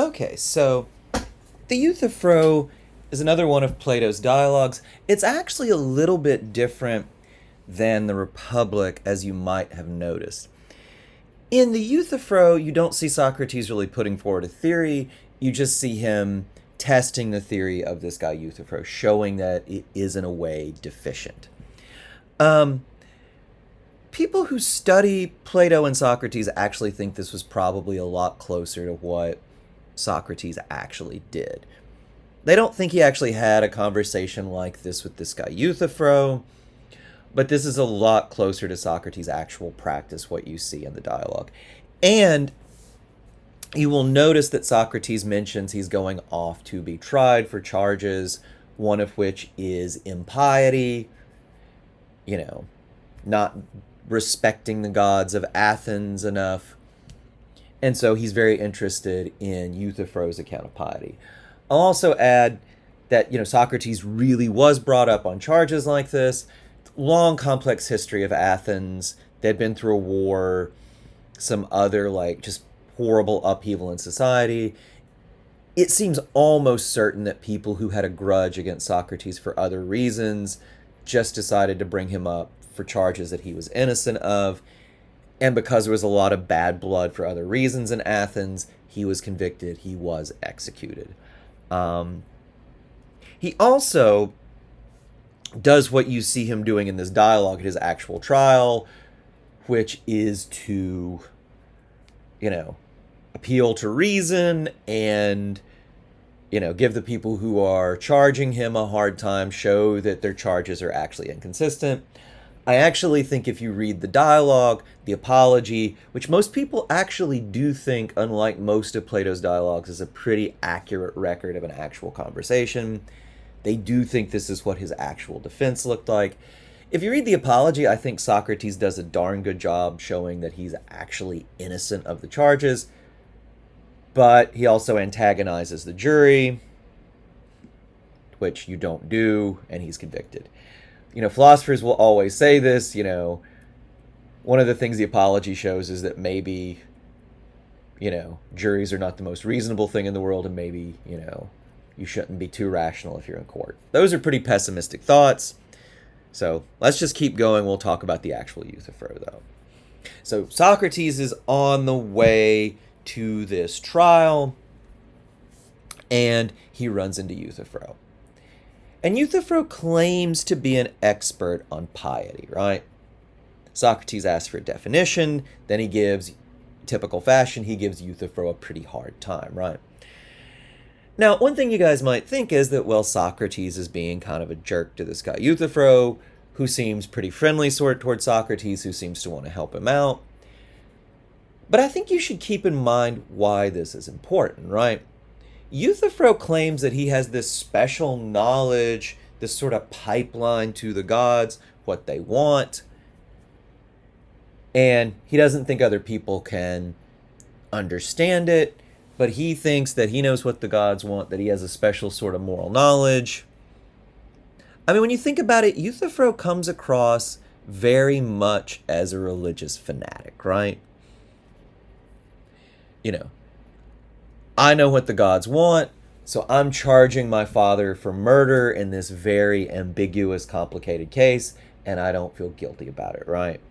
Okay, so the Euthyphro is another one of Plato's dialogues. It's actually a little bit different than the Republic, as you might have noticed. In the Euthyphro, you don't see Socrates really putting forward a theory. You just see him testing the theory of this guy Euthyphro, showing that it is in a way deficient. Um, People who study Plato and Socrates actually think this was probably a lot closer to what Socrates actually did. They don't think he actually had a conversation like this with this guy Euthyphro, but this is a lot closer to Socrates' actual practice, what you see in the dialogue. And you will notice that Socrates mentions he's going off to be tried for charges, one of which is impiety, not respecting the gods of Athens enough. And so he's very interested in Euthyphro's account of piety. I'll also add that, Socrates really was brought up on charges like this. Long, complex history of Athens. They'd been through a war, some other, just horrible upheaval in society. It seems almost certain that people who had a grudge against Socrates for other reasons just decided to bring him up for charges that he was innocent of. And because there was a lot of bad blood for other reasons in Athens, he was convicted, he was executed. He also does what you see him doing in this dialogue at his actual trial, which is to, appeal to reason and, give the people who are charging him a hard time, show that their charges are actually inconsistent. I actually think if you read the dialogue, the apology, which most people actually do think, unlike most of Plato's dialogues, is a pretty accurate record of an actual conversation. They do think this is what his actual defense looked like. If you read the apology, I think Socrates does a darn good job showing that he's actually innocent of the charges, but he also antagonizes the jury, which you don't do, and he's convicted. Philosophers will always say this, one of the things the apology shows is that maybe, juries are not the most reasonable thing in the world, and maybe, you shouldn't be too rational if you're in court. Those are pretty pessimistic thoughts. So let's just keep going. We'll talk about the actual Euthyphro, though. So Socrates is on the way to this trial, and he runs into Euthyphro. And Euthyphro claims to be an expert on piety, right? Socrates asks for a definition, then he gives, typical fashion, he gives Euthyphro a pretty hard time, right? Now, one thing you guys might think is that, Socrates is being kind of a jerk to this guy Euthyphro, who seems pretty friendly towards Socrates, who seems to want to help him out. But I think you should keep in mind why this is important, right? Euthyphro claims that he has this special knowledge, this sort of pipeline to the gods, what they want, and he doesn't think other people can understand it, but he thinks that he knows what the gods want, that he has a special sort of moral knowledge. I mean, when you think about it, Euthyphro comes across very much as a religious fanatic, right? I know what the gods want, so I'm charging my father for murder in this very ambiguous, complicated case, and I don't feel guilty about it, right?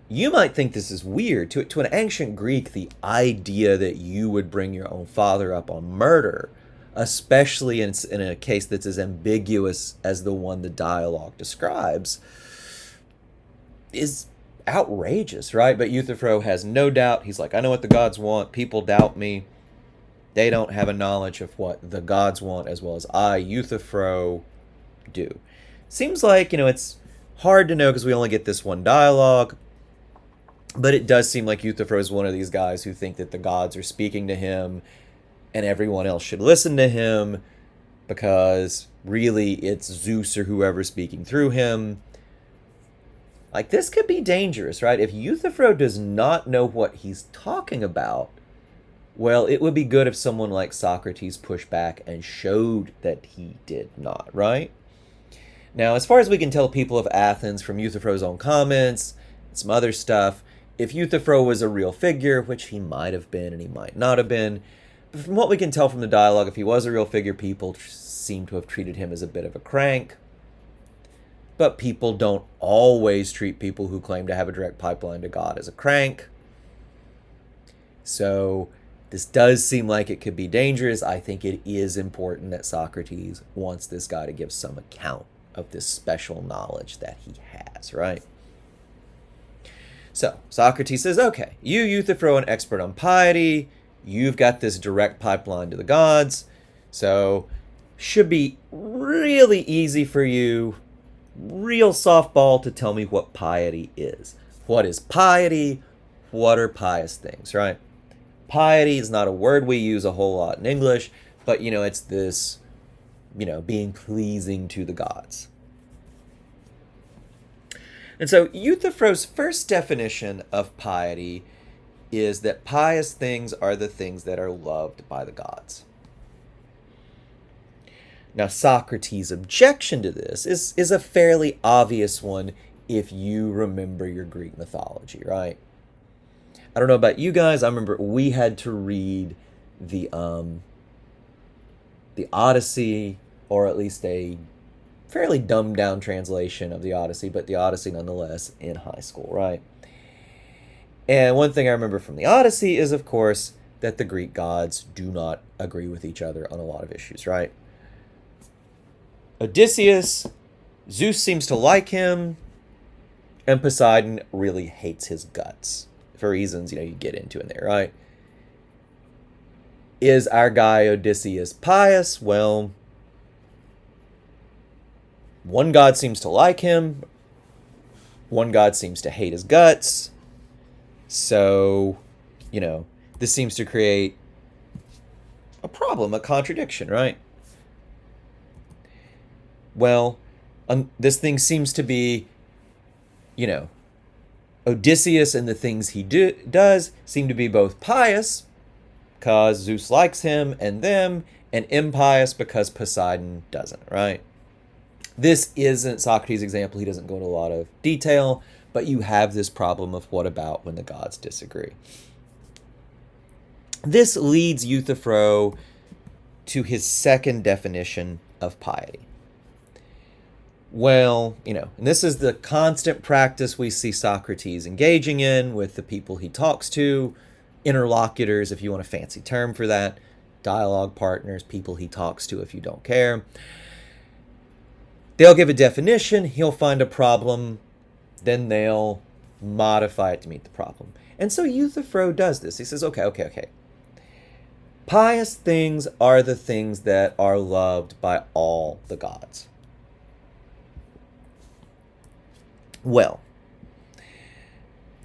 You might think this is weird. To an ancient Greek, the idea that you would bring your own father up on murder, especially in a case that's as ambiguous as the one the dialogue describes, is outrageous, right? But Euthyphro has no doubt. He's like, I know what the gods want. People doubt me. They don't have a knowledge of what the gods want as well as I, Euthyphro, do. Seems like, it's hard to know because we only get this one dialogue, but it does seem like Euthyphro is one of these guys who think that the gods are speaking to him and everyone else should listen to him because really it's Zeus or whoever's speaking through him. This could be dangerous, right? If Euthyphro does not know what he's talking about, it would be good if someone like Socrates pushed back and showed that he did not, right? Now, as far as we can tell people of Athens from Euthyphro's own comments and some other stuff, if Euthyphro was a real figure, which he might have been and he might not have been, from what we can tell from the dialogue, if he was a real figure, people seem to have treated him as a bit of a crank. But people don't always treat people who claim to have a direct pipeline to God as a crank. So this does seem like it could be dangerous. I think it is important that Socrates wants this guy to give some account of this special knowledge that he has, right? So Socrates says, okay, you, Euthyphro, an expert on piety, you've got this direct pipeline to the gods, so should be really easy for you, real softball, to tell me what piety is. What is piety? What are pious things, right? Piety is not a word we use a whole lot in English, but, it's this, being pleasing to the gods. And so Euthyphro's first definition of piety is that pious things are the things that are loved by the gods. Now, Socrates' objection to this is a fairly obvious one if you remember your Greek mythology, right? I don't know about you guys. I remember we had to read the Odyssey, or at least a fairly dumbed down translation of the Odyssey, but the Odyssey nonetheless, in high school, right? And one thing I remember from the Odyssey is, of course, that the Greek gods do not agree with each other on a lot of issues, right? Odysseus, Zeus seems to like him, and Poseidon really hates his guts for reasons, you get into in there, right? Is our guy Odysseus pious? Well, one god seems to like him, one god seems to hate his guts, so, this seems to create a problem, a contradiction, right? Well, this thing seems to be, Odysseus and the things he does seem to be both pious, because Zeus likes him and them, and impious because Poseidon doesn't, right? This isn't Socrates' example. He doesn't go into a lot of detail, but you have this problem of what about when the gods disagree. This leads Euthyphro to his second definition of piety. Well, and this is the constant practice we see Socrates engaging in with the people he talks to, interlocutors, if you want a fancy term for that, dialogue partners, people he talks to if you don't care. They'll give a definition, he'll find a problem, then they'll modify it to meet the problem. And so Euthyphro does this. He says, okay. Pious things are the things that are loved by all the gods. Well,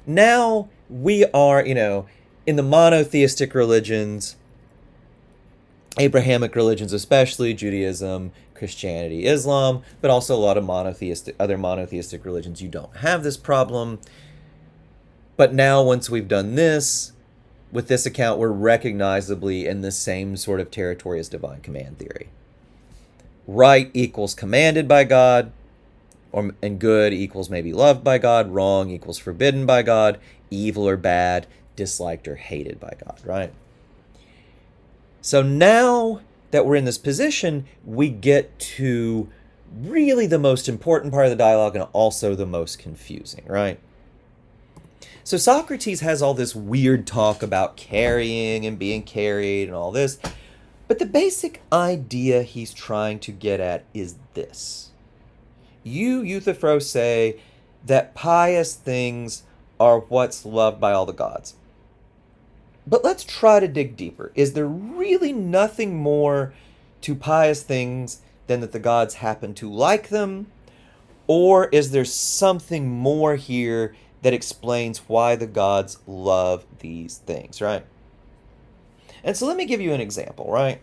now we are, in the monotheistic religions, Abrahamic religions especially, Judaism, Christianity, Islam, but also a lot of other monotheistic religions, you don't have this problem. But now, once we've done this, with this account, we're recognizably in the same sort of territory as divine command theory. Right equals commanded by God, and good equals maybe loved by God, wrong equals forbidden by God, evil or bad, disliked or hated by God, right? So now that we're in this position, we get to really the most important part of the dialogue and also the most confusing, right? So Socrates has all this weird talk about carrying and being carried and all this, but the basic idea he's trying to get at is this. You, Euthyphro, say that pious things are what's loved by all the gods. But let's try to dig deeper. Is there really nothing more to pious things than that the gods happen to like them? Or is there something more here that explains why the gods love these things, right? And so let me give you an example, right?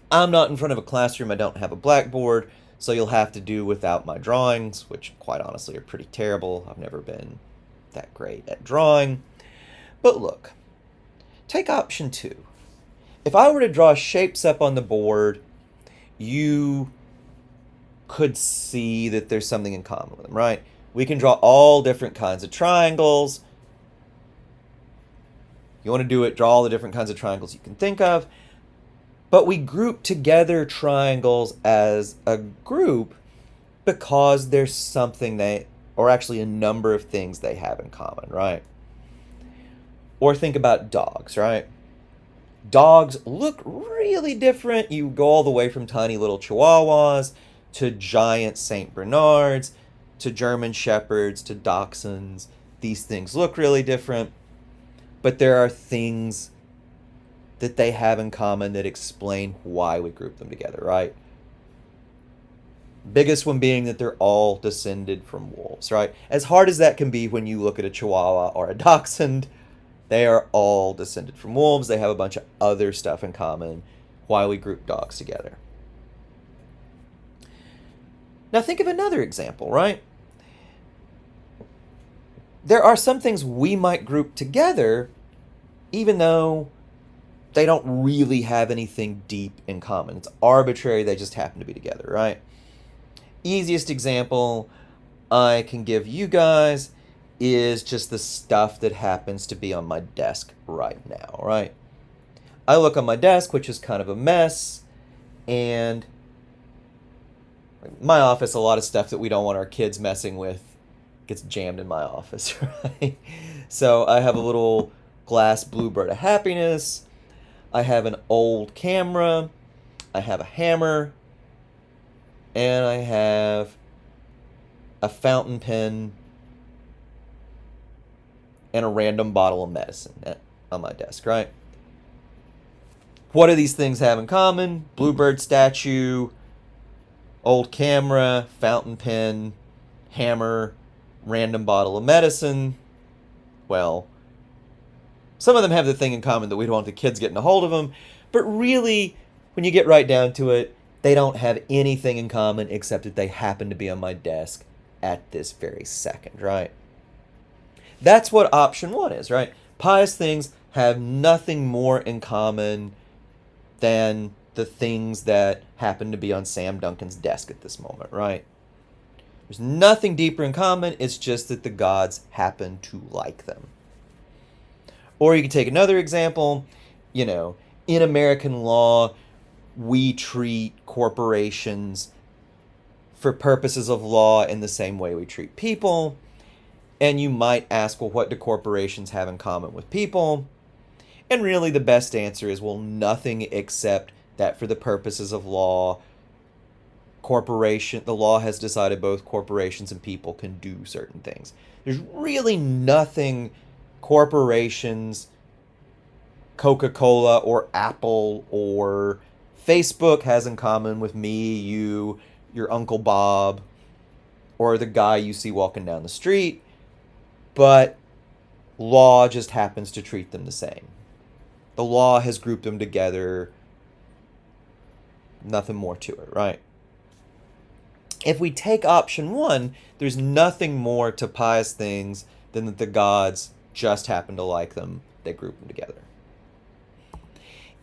I'm not in front of a classroom. I don't have a blackboard. So you'll have to do without my drawings, which quite honestly are pretty terrible. I've never been that great at drawing. But look, take option 2. If I were to draw shapes up on the board, you could see that there's something in common with them, right? We can draw all different kinds of triangles. You want to do it, draw all the different kinds of triangles you can think of. But we group together triangles as a group because there's something or actually a number of things they have in common, right? Or think about dogs, right? Dogs look really different. You go all the way from tiny little Chihuahuas to giant St. Bernards to German Shepherds to Dachshunds. These things look really different, but there are things that they have in common that explain why we group them together, right? Biggest one being that they're all descended from wolves, right? As hard as that can be when you look at a Chihuahua or a Dachshund, they are all descended from wolves. They have a bunch of other stuff in common. Why we group dogs together. Now think of another example, right? There are some things we might group together even though they don't really have anything deep in common. It's arbitrary, they just happen to be together, right? Easiest example I can give you guys is just the stuff that happens to be on my desk right now, right? I look on my desk, which is kind of a mess, and my office, a lot of stuff that we don't want our kids messing with gets jammed in my office, right? So I have a little glass bluebird of happiness. I have an old camera. I have a hammer. And I have a fountain pen and a random bottle of medicine on my desk, right? What do these things have in common? Bluebird statue, old camera, fountain pen, hammer, random bottle of medicine. Well, some of them have the thing in common that we don't want the kids getting a hold of them, but really, when you get right down to it, they don't have anything in common except that they happen to be on my desk at this very second, right? That's what option one is, right? Pious things have nothing more in common than the things that happen to be on Sam Duncan's desk at this moment, right? There's nothing deeper in common. It's just that the gods happen to like them. Or you can take another example. You know, in American law, we treat corporations for purposes of law in the same way we treat people. And you might ask, well, what do corporations have in common with people? And really the best answer is, well, nothing except that for the purposes of law, the law has decided both corporations and people can do certain things. There's really nothing corporations, Coca-Cola or Apple or Facebook has in common with me, you, your Uncle Bob, or the guy you see walking down the street, but law just happens to treat them the same. The law has grouped them together. Nothing more to it, right? If we take option one, there's nothing more to pious things than that the gods just happen to like them. They group them together.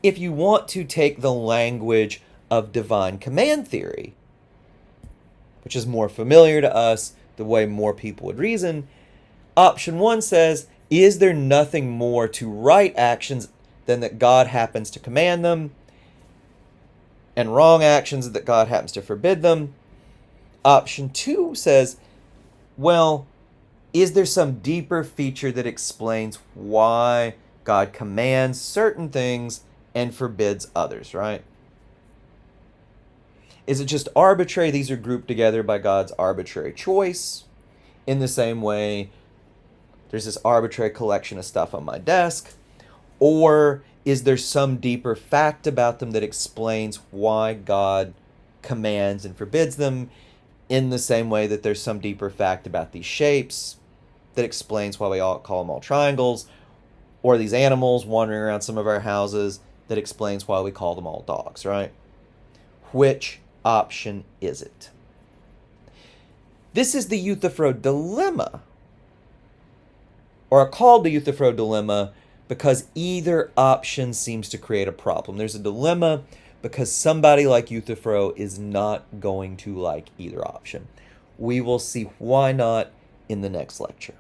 If you want to take the language of divine command theory, which is more familiar to us, the way more people would reason, option one says, is there nothing more to right actions than that God happens to command them, and wrong actions that God happens to forbid them? Option two says, well, is there some deeper feature that explains why God commands certain things and forbids others, right? Is it just arbitrary? These are grouped together by God's arbitrary choice. In the same way, there's this arbitrary collection of stuff on my desk. Or is there some deeper fact about them that explains why God commands and forbids them, in the same way that there's some deeper fact about these shapes that explains why we all call them all triangles, or these animals wandering around some of our houses that explains why we call them all dogs, right? Which option is it? This is the Euthyphro dilemma, or called the Euthyphro dilemma because either option seems to create a problem. There's a dilemma because somebody like Euthyphro is not going to like either option. We will see why not in the next lecture.